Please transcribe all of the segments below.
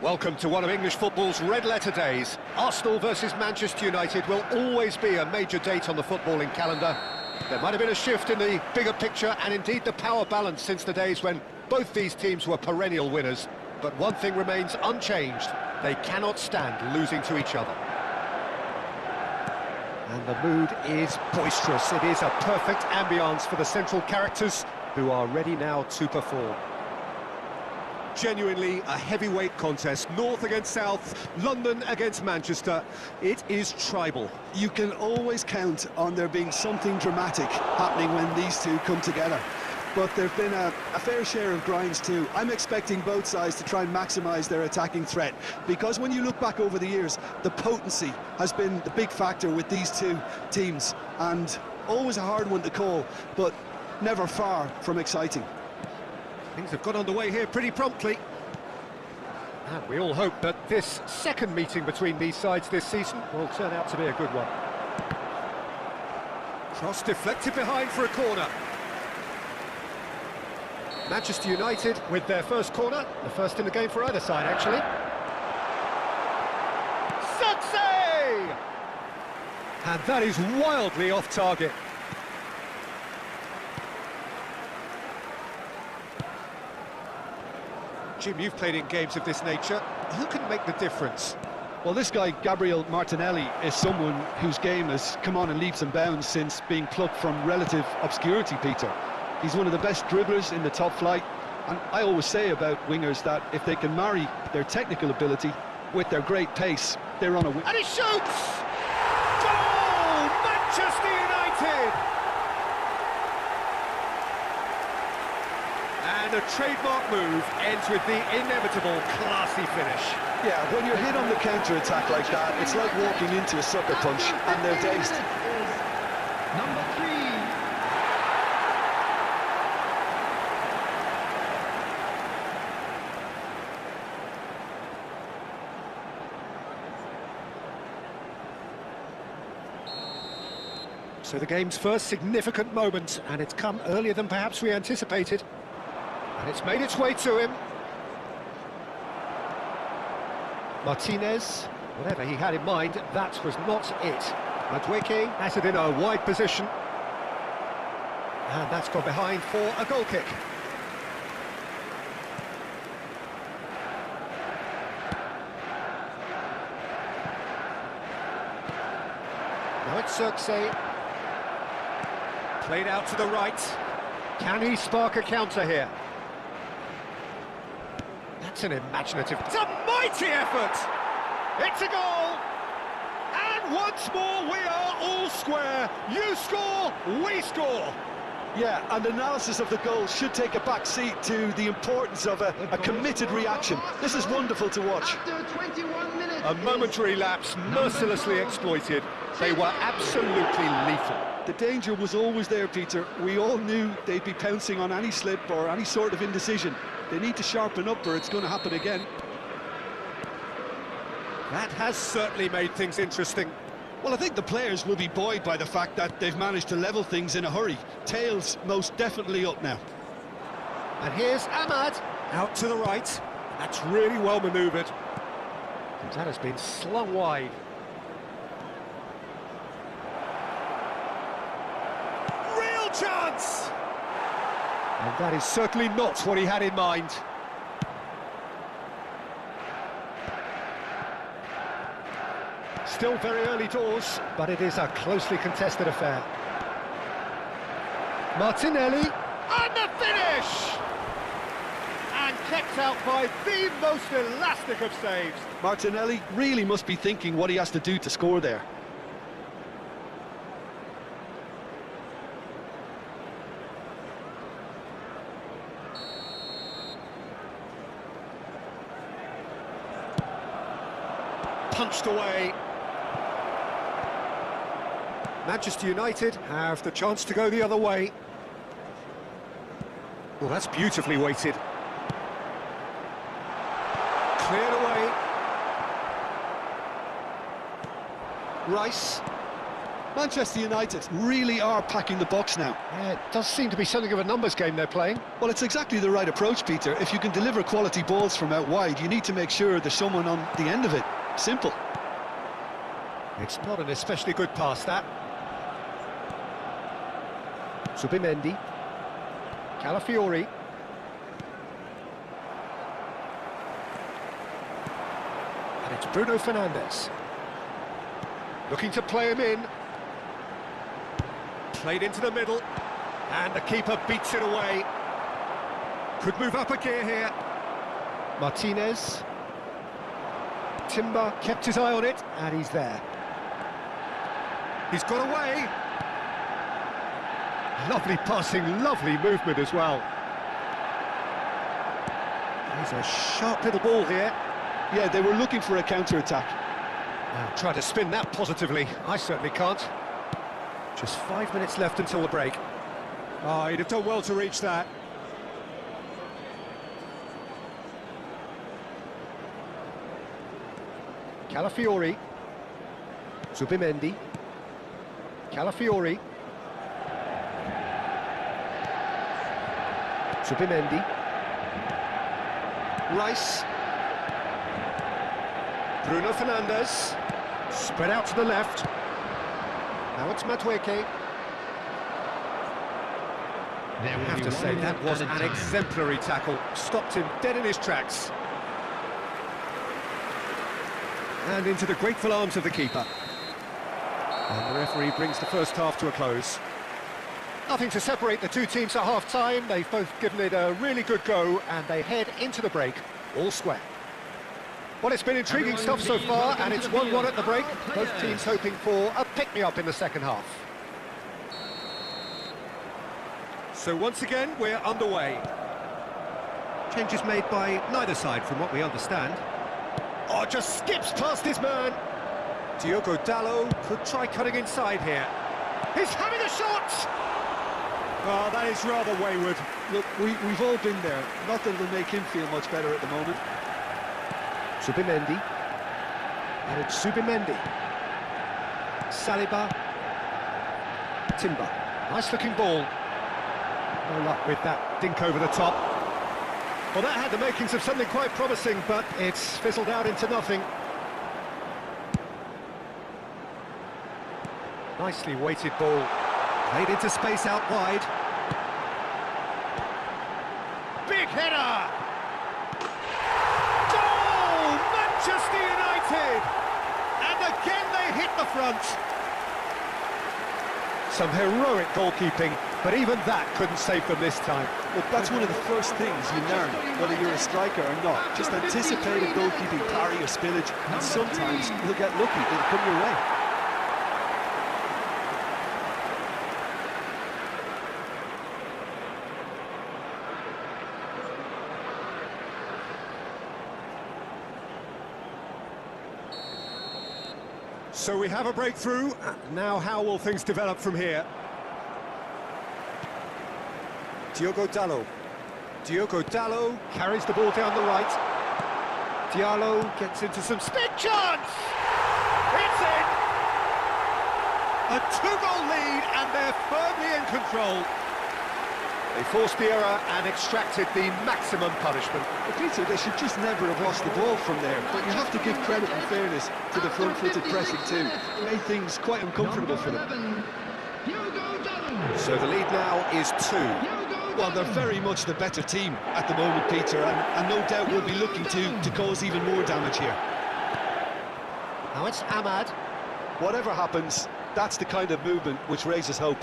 Welcome to one of English football's red-letter days. Arsenal versus Manchester United will always be a major date on the footballing calendar. There might have been a shift in the bigger picture and indeed the power balance since the days when both these teams were perennial winners. But one thing remains unchanged. They cannot stand losing to each other. And the mood is boisterous. It is a perfect ambience for the central characters who are ready now to perform. Genuinely a heavyweight contest, North against South, London against Manchester. It is tribal. You can always count on there being something dramatic happening when these two come together. But there've been a fair share of grinds too. I'm expecting both sides to try and maximise their attacking threat, because when you look back over the years, the potency has been the big factor with these two teams, and always a hard one to call, but never far from exciting. Things have got underway here pretty promptly. And we all hope that this second meeting between these sides this season will turn out to be a good one. Cross deflected behind for a corner. Manchester United with their first corner, the first in the game for either side, actually. Success! And that is wildly off target. Jim, you've played in games of this nature. Who can make the difference? Well, this guy, Gabriel Martinelli, is someone whose game has come on in leaps and bounds since being plucked from relative obscurity, Peter. He's one of the best dribblers in the top flight, and I always say about wingers that if they can marry their technical ability with their great pace, they're on a win. And he shoots! Goal! Manchester United! And a trademark move ends with the inevitable classy finish. Yeah, when you're hit on the counter-attack like that, it's like walking into a sucker punch, and they're dazed. Number 3. So the game's first significant moment, and it's come earlier than perhaps we anticipated. And it's made its way to him. Martinez, whatever he had in mind, that was not it. Madwicki has it in a wide position. And that's gone behind for a goal kick. Now it's Xerxes. Played out to the right. Can he spark a counter here? That's an imaginative... It's a mighty effort! It's a goal! And once more we are all square. You score, we score! Yeah, and analysis of the goal should take a back seat to the importance of a committed reaction. This is wonderful to watch. After 21 minutes. A momentary lapse, mercilessly exploited. They were absolutely lethal. The danger was always there, Peter. We all knew they'd be pouncing on any slip or any sort of indecision. They need to sharpen up or it's going to happen again. That has certainly made things interesting. Well, I think the players will be buoyed by the fact that they've managed to level things in a hurry. Tails most definitely up now. And here's Ahmad, out to the right. That's really well manoeuvred. And that has been slung wide. Real chance! And that is certainly not what he had in mind. Still very early doors, but it is a closely contested affair. Martinelli, and the finish! And kept out by the most elastic of saves. Martinelli really must be thinking what he has to do to score there. Punched away. Manchester United have the chance to go the other way. Well, that's beautifully weighted. Cleared away. Rice. Manchester United really are packing the box now. Yeah, it does seem to be something of a numbers game they're playing. Well, it's exactly the right approach, Peter. If you can deliver quality balls from out wide, you need to make sure there's someone on the end of it. Simple. It's not an especially good pass, that. Subimendi. Calafiori. And it's Bruno Fernandes. Looking to play him in. Played into the middle. And the keeper beats it away. Could move up a gear here. Martinez. Timber kept his eye on it, and he's there. He's got away. Lovely passing, lovely movement as well. There's a sharp little ball here. Yeah, they were looking for a counter-attack. Try to spin that positively. I certainly can't. Just 5 minutes left until the break. Oh, he'd have done well to reach that. Calafiori. Subimendi. Calafiori. Subimendi. Rice. Bruno Fernandes. Spread out to the left. Now it's Madueke. I have to say, that was an exemplary tackle. Stopped him dead in his tracks. And into the grateful arms of the keeper. And the referee brings the first half to a close. Nothing to separate the two teams at half-time. They've both given it a really good go, and they head into the break all square. Well, it's been intriguing stuff so far, and it's 1-1 at the break. Both teams hoping for a pick-me-up in the second half. So once again, we're underway. Changes made by neither side, from what we understand. Oh, just skips past his man. Diogo Dalot could try cutting inside here. He's having a shot! Oh, that is rather wayward. Look, we've all been there. Not that it'll make him feel much better at the moment. Subimendi. And it's Subimendi. Saliba. Timber. Nice-looking ball. No luck with that dink over the top. Well, that had the makings of something quite promising, but it's fizzled out into nothing. Nicely weighted ball. Played into space out wide. Big header! Goal! Manchester United! And again they hit the front. Some heroic goalkeeping, but even that couldn't save them this time. Look, that's one of the first things you learn, whether you're a striker or not. Just anticipate a goalkeeping parry or spillage, and sometimes you'll get lucky, it'll come your way. So we have a breakthrough. Now how will things develop from here? Diogo Dalot. Diogo Dalot carries the ball down the right. Diallo gets into some big chance! It's in! A two-goal lead, and they're firmly in control. They forced the error and extracted the maximum punishment. But Peter, they should just never have lost the ball from there. But you have to give credit and fairness to the front-footed pressing too. It made things quite uncomfortable for them. So the lead now is 2. Well, they're very much the better team at the moment, Peter, and no doubt will be looking to cause even more damage here. Now it's Ahmad. Whatever happens, that's the kind of movement which raises hope.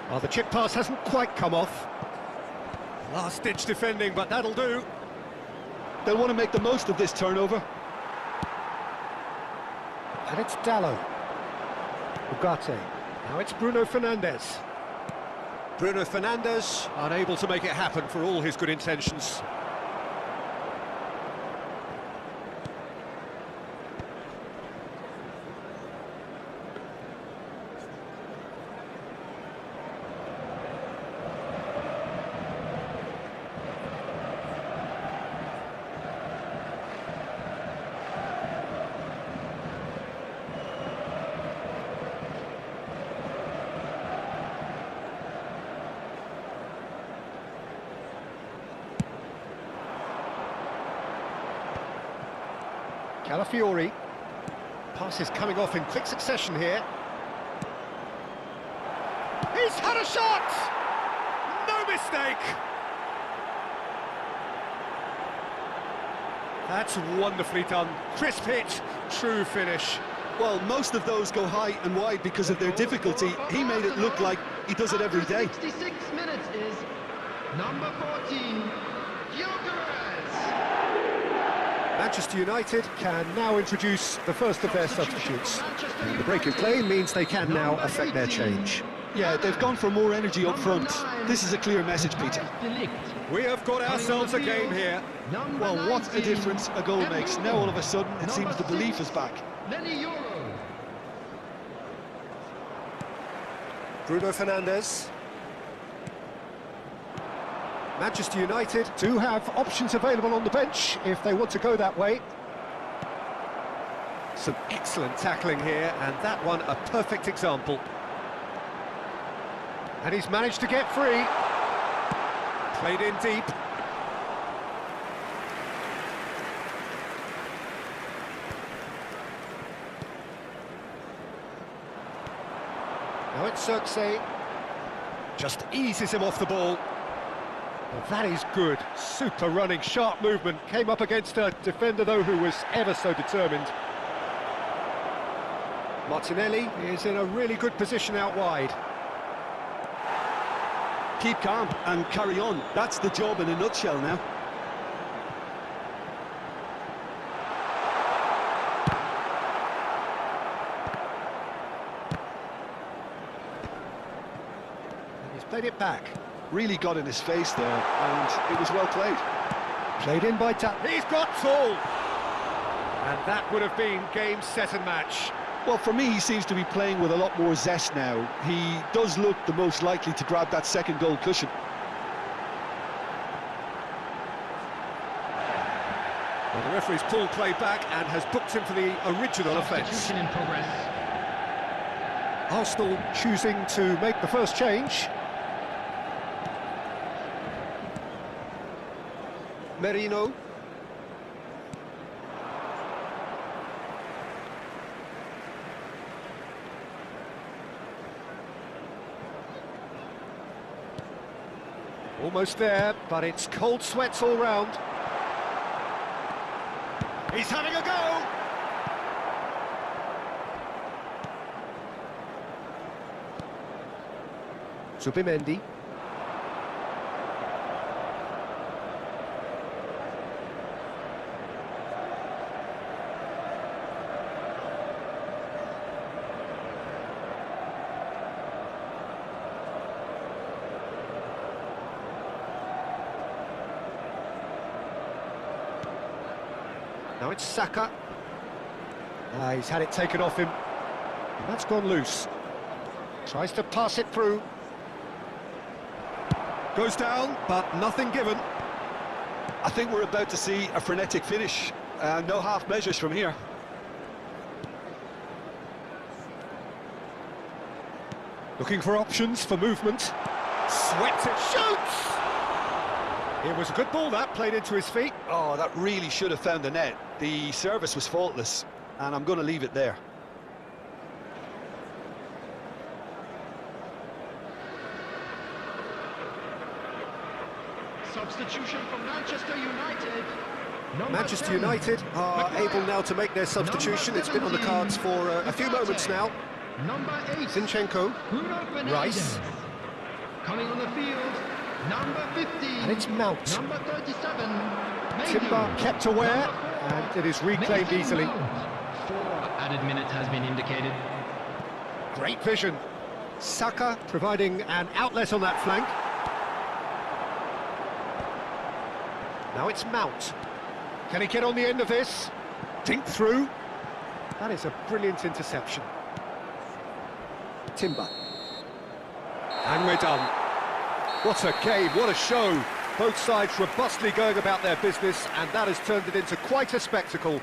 Well, the chip pass hasn't quite come off. Last-ditch defending, but that'll do. They'll want to make the most of this turnover. And it's Dalot. Ugarte. Now it's Bruno Fernandes. Bruno Fernandes unable to make it happen for all his good intentions. Calafiori. Passes coming off in quick succession here. He's had a shot! No mistake! That's wonderfully done. Crisp hit, true finish. Well, most of those go high and wide because of their difficulty. He made it look like he does it every day. 66 minutes is number 14, Gyökeres. Manchester United can now introduce the first of their substitutes. The break in play means they can now affect their change. Yeah, they've gone for more energy up front. This is a clear message, Peter. We have got ourselves a game here. Well, what a difference a goal makes. Now all of a sudden it seems the belief is back. Bruno Fernandes. Manchester United do have options available on the bench if they want to go that way. Some excellent tackling here, and that one a perfect example. And he's managed to get free. Played in deep. Now it's Circe. Just eases him off the ball. Well, that is good. Super running, sharp movement. Came up against a defender, though, who was ever so determined. Martinelli is in a really good position out wide. Keep calm and carry on. That's the job in a nutshell now. He's played it back. Really got in his face there, and it was well played. Played in by He's got tall! And that would have been game, set and match. Well, for me, he seems to be playing with a lot more zest now. He does look the most likely to grab that second goal cushion. Well, the referee's pulled play back and has booked him for the original offence. In progress. Arsenal choosing to make the first change. Merino. Almost there, but it's cold sweats all round. He's having a go! Zubimendi. Now it's Saka. He's had it taken off him. And that's gone loose. Tries to pass it through. Goes down, but nothing given. I think we're about to see a frenetic finish. No half measures from here. Looking for options for movement. Swept it, shoots! It was a good ball that, played into his feet. Oh, that really should have found the net. The service was faultless, and I'm going to leave it there. Substitution from Manchester United. Manchester United are able now to make their substitution. It's been on the cards for a few moments now. Number 8, Zinchenko, Bruno Fernandes. Rice. Coming on the field, number 15. And it's Mount. Number 37. Timber kept aware, and it is reclaimed easily. 4 added minutes has been indicated. Great vision. Saka providing an outlet on that flank. Now it's Mount. Can he get on the end of this? Dink through. That is a brilliant interception. Timber. And we're done. What a game, what a show. Both sides robustly going about their business, and that has turned it into quite a spectacle.